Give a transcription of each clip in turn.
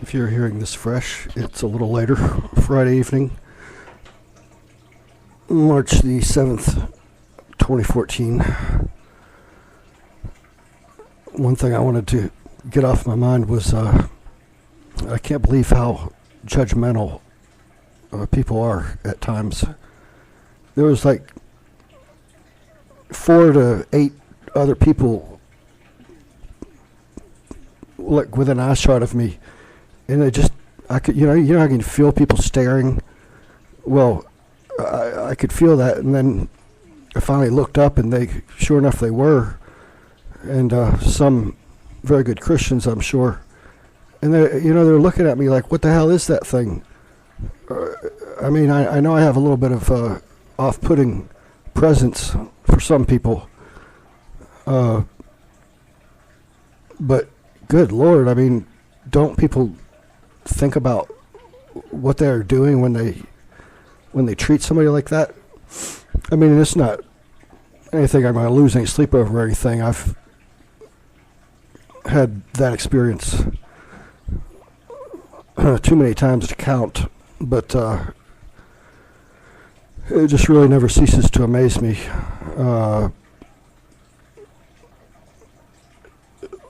If you're hearing this fresh, it's a little later, Friday evening, March the 7th, 2014. One thing I wanted to get off my mind was I can't believe how judgmental people are at times. There was like 4 to 8 other people like within eyeshot of me, and I could, I can feel people staring. Well, I could feel that, and then I finally looked up, and sure enough, they were, and some very good Christians, I'm sure, and they're looking at me like, what the hell is that thing? I mean, I know I have a little bit of off-putting presence for some people, but good Lord, I mean, don't people think about what they're doing when they treat somebody like that? I mean, it's not anything I'm going to lose any sleep over or anything. I've had that experience too many times to count, but it just really never ceases to amaze me.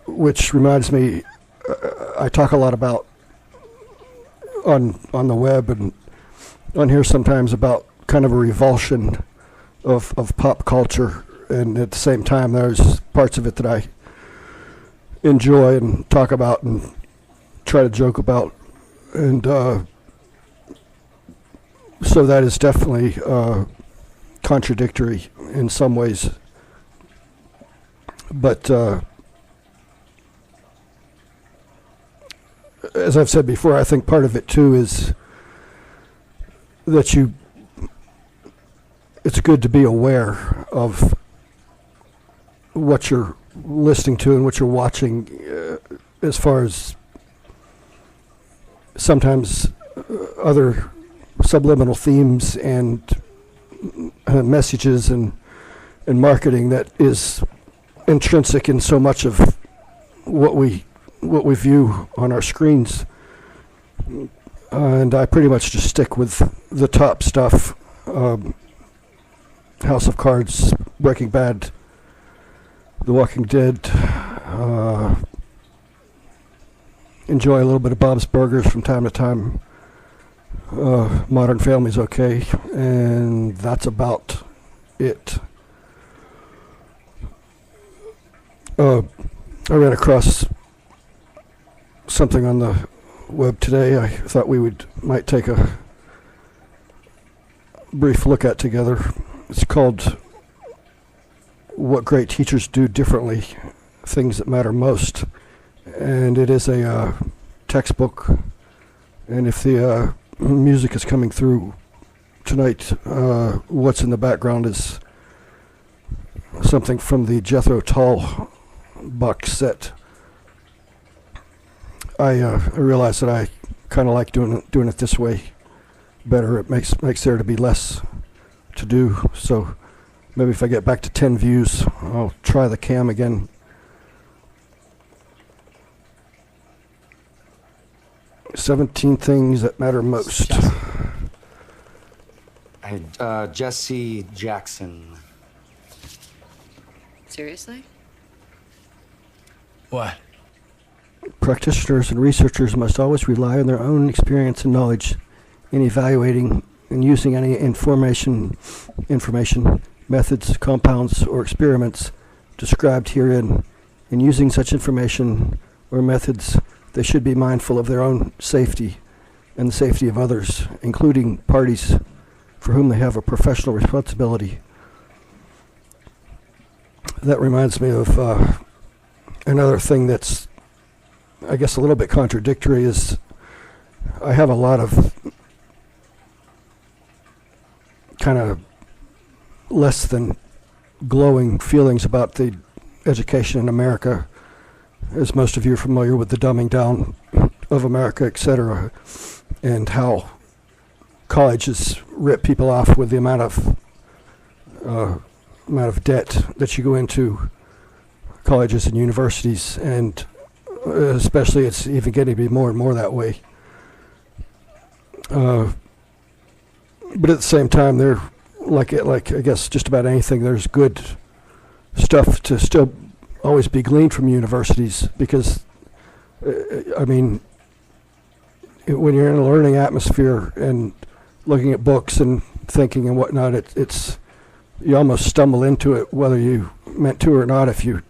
Which reminds me, I talk a lot about on the web and on here sometimes about kind of a revulsion of pop culture, and at the same time there's parts of it that I enjoy and talk about and try to joke about, and so that is definitely contradictory in some ways, but as I've said before, I think part of it too is that it's good to be aware of what you're listening to and what you're watching, as far as sometimes other subliminal themes and messages and marketing that is intrinsic in so much of what we view on our screens, and I pretty much just stick with the top stuff. House of Cards, Breaking Bad, The Walking Dead. Enjoy a little bit of Bob's Burgers from time to time. Modern Family's okay, and that's about it. I ran across something on the web today I thought we might take a brief look at together. It's called What Great Teachers Do Differently, Things That Matter Most, and it is a textbook, and if the music is coming through tonight, what's in the background is something from the Jethro Tull box set. I realize that I kind of like doing it this way better. It makes there to be less to do. So maybe if I get back to 10 views, I'll try the cam again. "17 Things That Matter Most." Jesse Jackson. Seriously? What? Practitioners and researchers must always rely on their own experience and knowledge in evaluating and using any information, methods, compounds, or experiments described herein. In using such information or methods, they should be mindful of their own safety and the safety of others, including parties for whom they have a professional responsibility. That reminds me of another thing that's, I guess, a little bit contradictory. Is I have a lot of kind of less than glowing feelings about the education in America, as most of you are familiar with the dumbing down of America, etc., and how colleges rip people off with the amount of debt that you go into colleges and universities, and especially it's even getting to be more and more that way. But at the same time, they're like I guess just about anything. There's good stuff to still always be gleaned from universities because, I mean, when you're in a learning atmosphere and looking at books and thinking and whatnot, it's you almost stumble into it whether you meant to or not. If you're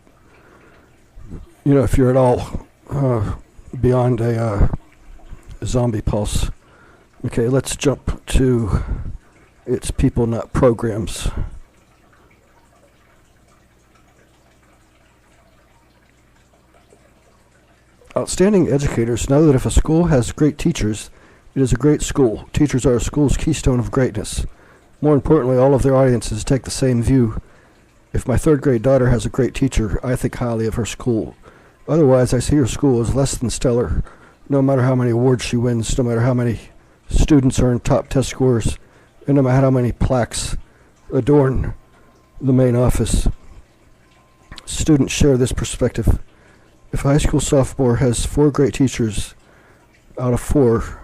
at all beyond a zombie pulse. Okay, let's jump to it's people, not programs. Outstanding educators know that if a school has great teachers, it is a great school. Teachers are a school's keystone of greatness. More importantly, all of their audiences take the same view. If my third grade daughter has a great teacher, I think highly of her school. Otherwise, I see her school as less than stellar, no matter how many awards she wins, no matter how many students earn top test scores, and no matter how many plaques adorn the main office. Students share this perspective. If a high school sophomore has 4 great teachers out of 4,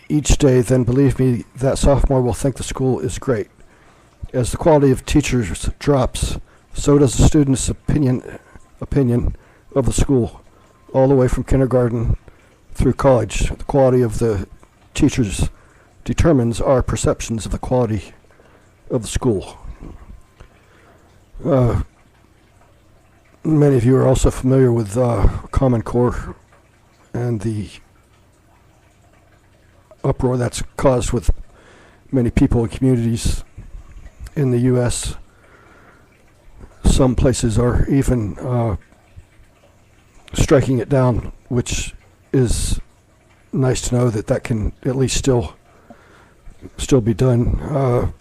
each day, then believe me, that sophomore will think the school is great. As the quality of teachers drops, so does the student's opinion of the school, all the way from kindergarten through college. The quality of the teachers determines our perceptions of the quality of the school. Many of you are also familiar with Common Core and the uproar that's caused with many people and communities in the U.S. Some places are even striking it down, which is nice to know that can at least still be done.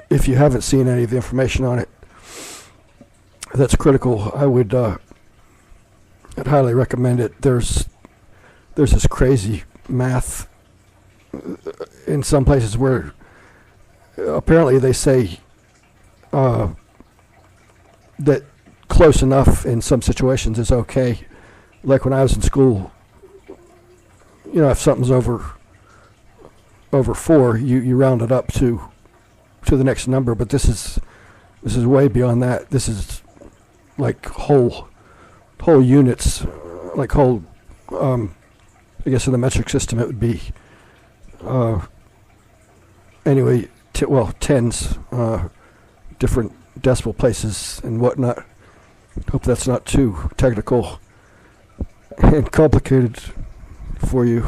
If you haven't seen any of the information on it that's critical, I'd highly recommend it. There's this crazy math in some places where apparently they say that close enough in some situations is okay. Like when I was in school, if something's over 4, you round it up to the next number. But this is way beyond that. This is like whole units, like whole. I guess in the metric system it would be anyway. Tens, different decimal places and whatnot. Hope that's not too technical and complicated for you.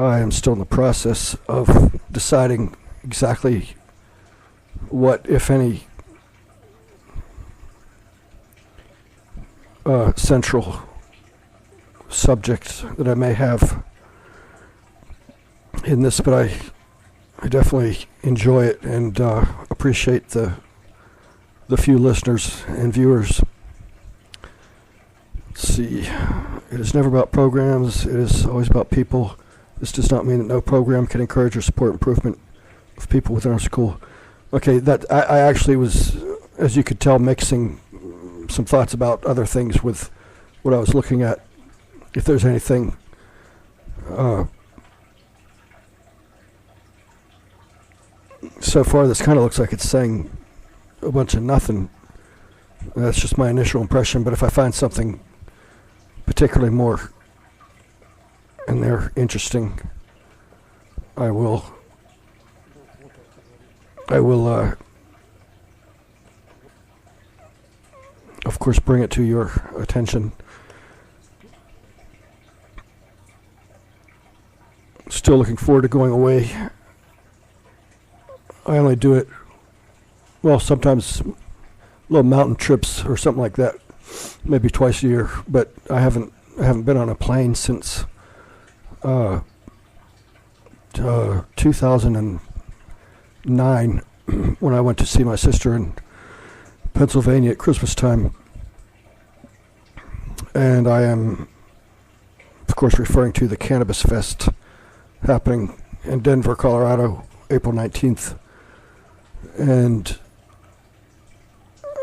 I am still in the process of deciding exactly what, if any, central subject that I may have in this, but I definitely enjoy it and appreciate the few listeners and viewers. Let's see. It is never about programs. It is always about people. This does not mean that no program can encourage or support improvement of people within our school. Okay, that I actually was, as you could tell, mixing some thoughts about other things with what I was looking at. If there's anything so far this kind of looks like it's saying a bunch of nothing. That's just my initial impression, but if I find something particularly more in there interesting, I will of course bring it to your attention. Still looking forward to going away. I only do it, sometimes little mountain trips or something like that, maybe twice a year. But I haven't been on a plane since 2009 when I went to see my sister in Pennsylvania at Christmas time. And I am, of course, referring to the Cannabis Fest happening in Denver, Colorado, April 19th. And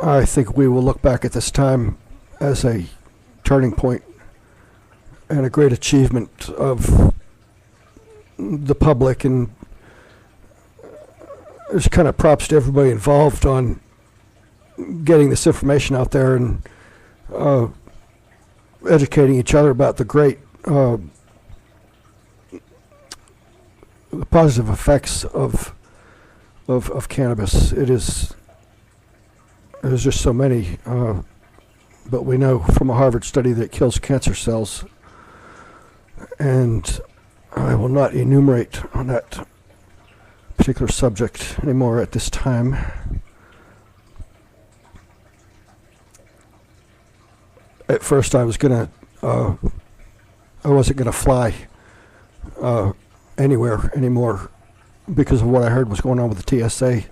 I think we will look back at this time as a turning point and a great achievement of the public, and there's kind of props to everybody involved on getting this information out there and educating each other about the great the positive effects of cannabis. There's just so many, but we know from a Harvard study that it kills cancer cells, and I will not enumerate on that particular subject anymore at this time. At first I wasn't gonna fly anywhere anymore because of what I heard was going on with the TSA,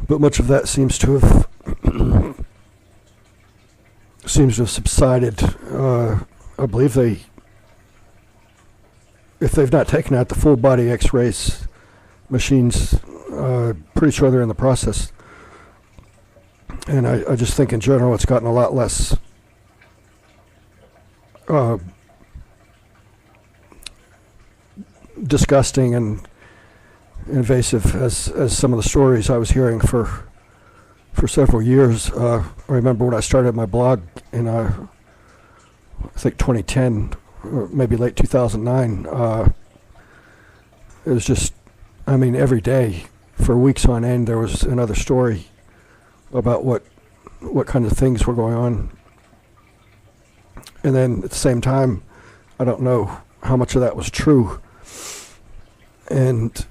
but much of that seems to have subsided. I believe if they've not taken out the full body X-rays machines, pretty sure they're in the process. And I just think in general it's gotten a lot less disgusting and invasive as some of the stories I was hearing for several years. I remember when I started my blog in I think 2010 or maybe late 2009. It was just, I mean, every day for weeks on end there was another story about what kind of things were going on. And then at the same time, I don't know how much of that was true. And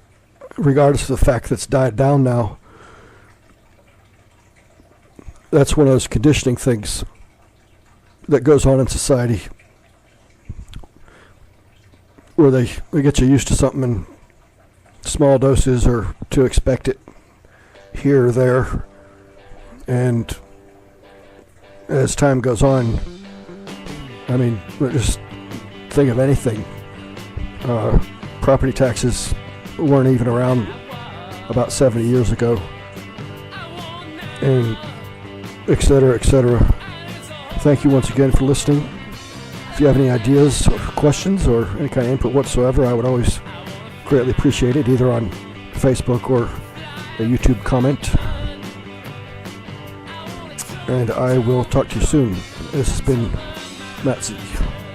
regardless of the fact that it's died down now, that's one of those conditioning things that goes on in society where they get you used to something in small doses or to expect it here or there. And as time goes on, I mean, just think of anything. Property taxes weren't even around about 70 years ago, and et cetera, et cetera. Thank you once again for listening. If you have any ideas or questions or any kind of input whatsoever, I would always greatly appreciate it, either on Facebook or a YouTube comment. And I will talk to you soon. This has been Zeeie.